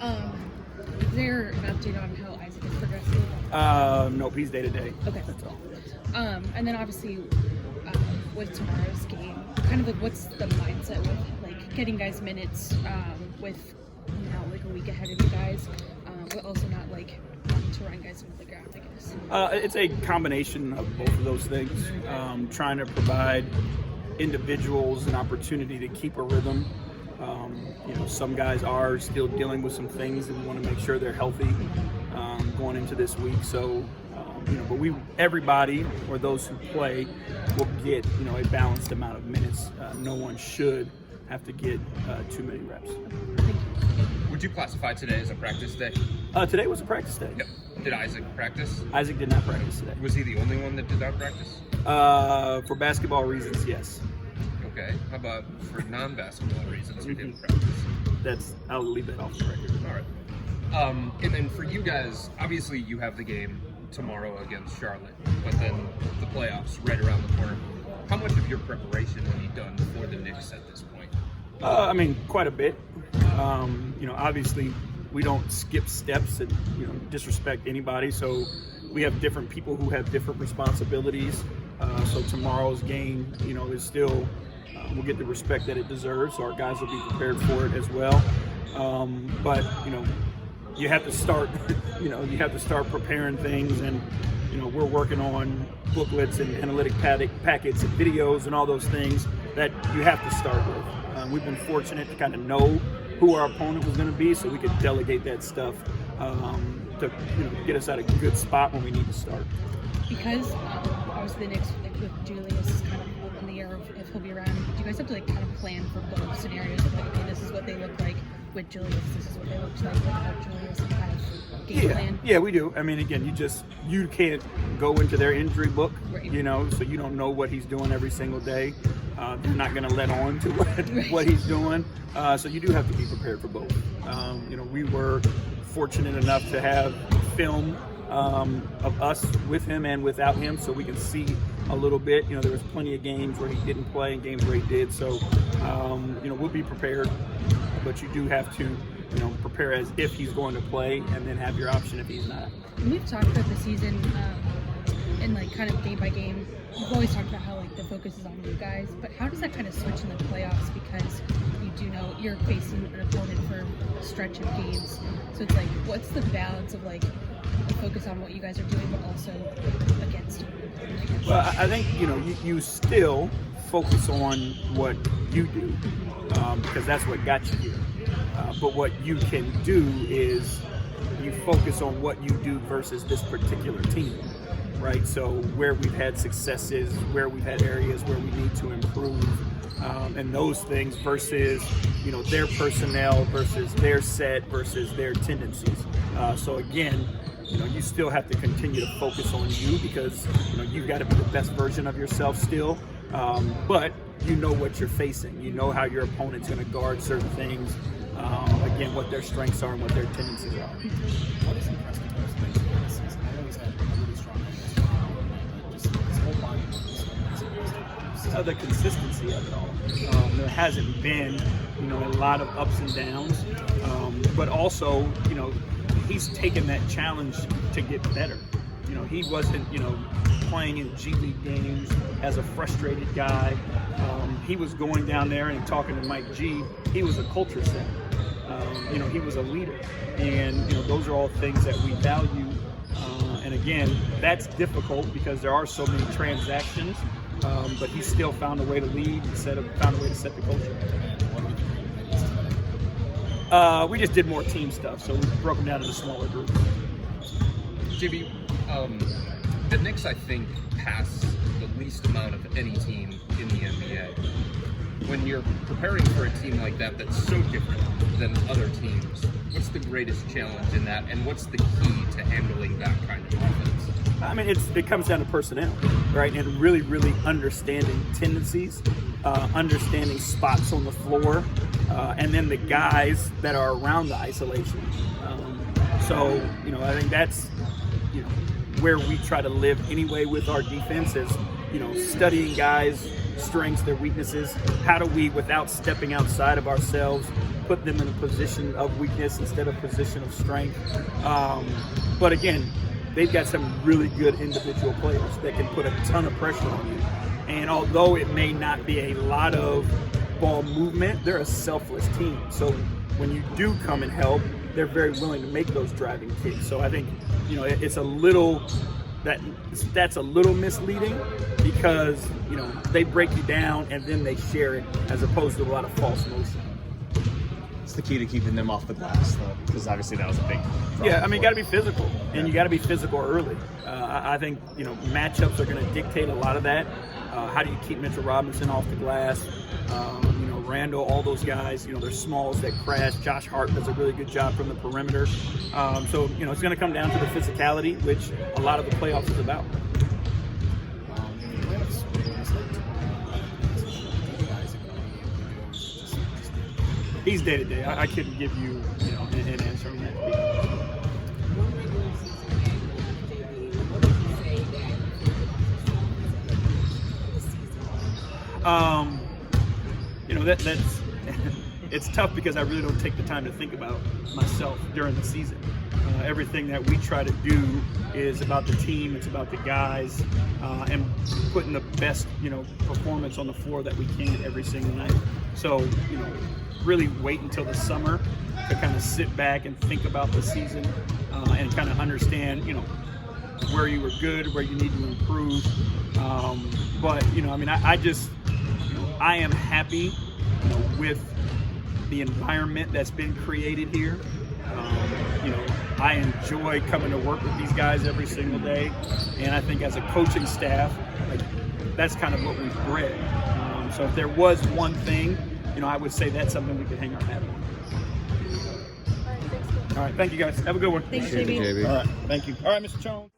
Is there an update on how Isaac is progressing? Nope, he's day to day. Okay. That's all. And then obviously with tomorrow's game, kind of like what's the mindset with like getting guys minutes with now like a week ahead of you guys, but also not like wanting to run guys into the ground, I guess. It's a combination of both of those things. Trying to provide individuals an opportunity to keep a rhythm. Some guys are still dealing with some things and want to make sure they're healthy going into this week. So, but everybody or those who play will get, a balanced amount of minutes. No one should have to get too many reps. Would you classify today as a practice day? Today was a practice day. Yep. Did Isaac practice? Isaac did not practice today. Was he the only one that did not practice? For basketball reasons, yes. Okay. How about for non-basketball reasons who didn't practice? I'll leave that off the record. All right. And then for you guys, obviously you have the game tomorrow against Charlotte, but then the playoffs right around the corner. How much of your preparation have you done for the Knicks at this point? Quite a bit. Obviously we don't skip steps and disrespect anybody. So we have different people who have different responsibilities. So tomorrow's game, is still will get the respect that it deserves. So our guys will be prepared for it as well. But you have to start. You have to start preparing things, and we're working on booklets and analytic packets and videos and all those things that you have to start with. We've been fortunate to kind of know who our opponent was going to be, so we could delegate that stuff to get us at a good spot when we need to start. Because obviously the Knicks with Julius is kind of up in the air if he'll be around. Do you guys have to kind of plan for both scenarios? Of like, okay, this is what they look like with Julius. This is what they look like without Julius. And kind of game plan. Yeah, we do. Again, you can't go into their injury book, right. So you don't know what he's doing every single day. They're not going to let on to what he's doing. So you do have to be prepared for both. We were fortunate enough to have film of us with him and without him, so we can see a little bit. There was plenty of games where he didn't play and games where he did. So, we'll be prepared, but you do have to, prepare as if he's going to play, and then have your option if he's not. We've talked about the season and like kind of game by game. We've always talked about how like the focus is on you guys, but how does that kind of switch in the playoffs? Because you do know you're facing an opponent for a stretch of games, so it's like, what's the balance of like the focus on what you guys are doing, but also against you? Well, I think you still focus on what you do because that's what got you here. But what you can do is you focus on what you do versus this particular team, right? So where we've had successes, where we've had areas where we need to improve, and those things versus their personnel versus their set versus their tendencies. So again, you still have to continue to focus on you because you've got to be the best version of yourself still. But you know what you're facing. You know how your opponent's going to guard certain things. Again, what their strengths are and what their tendencies are. What is impressive most things in this season? I know he's had a really strong just his whole body. The consistency of it all. There hasn't been, a lot of ups and downs, but also, he's taken that challenge to get better. He wasn't, playing in G League games as a frustrated guy. He was going down there and talking to Mike G. He was a culture setter. He was a leader, and those are all things that we value. And again, that's difficult because there are so many transactions. But he still found a way to lead and found a way to set the culture. We just did more team stuff, so we broke them down into smaller groups. JB, the Knicks, I think, pass the least amount of any team in the NBA. When you're preparing for a team like that that's so different than other teams, what's the greatest challenge in that, and what's the key to handling that kind of offense? It comes down to personnel, right? And really, really understanding tendencies, understanding spots on the floor, and then the guys that are around the isolation. I think that's, where we try to live anyway with our defense is, studying guys strengths, their weaknesses. How do we, without stepping outside of ourselves, put them in a position of weakness instead of position of strength? But again, they've got some really good individual players that can put a ton of pressure on you. And although it may not be a lot of ball movement, they're a selfless team. So when you do come and help, they're very willing to make those driving kicks. So I think, it's a little that's a little misleading because, they break you down and then they share it as opposed to a lot of false motion. What's the key to keeping them off the glass, though? Because obviously that was a big problem. Yeah, I mean, you got to be physical, and you got to be physical early. I think, matchups are going to dictate a lot of that. How do you keep Mitchell Robinson off the glass? Randall, all those guys, they're smalls that crash. Josh Hart does a really good job from the perimeter. So, it's going to come down to the physicality, which a lot of the playoffs is about. He's day to day. I couldn't give you, an answer on that. That's it's tough because I really don't take the time to think about myself during the season. Everything that we try to do is about the team. It's about the guys and putting the best, performance on the floor that we can every single night. So, really wait until the summer to kind of sit back and think about the season and kind of understand, where you were good, where you need to improve. But, I am happy, with the environment that's been created here. I enjoy coming to work with these guys every single day. And I think as a coaching staff, that's kind of what we've bred. So if there was one thing, I would say that's something we could hang our hat on. All right, thank you guys. Have a good one. Thanks, JB. All right, thank you. All right, Mr. Jones.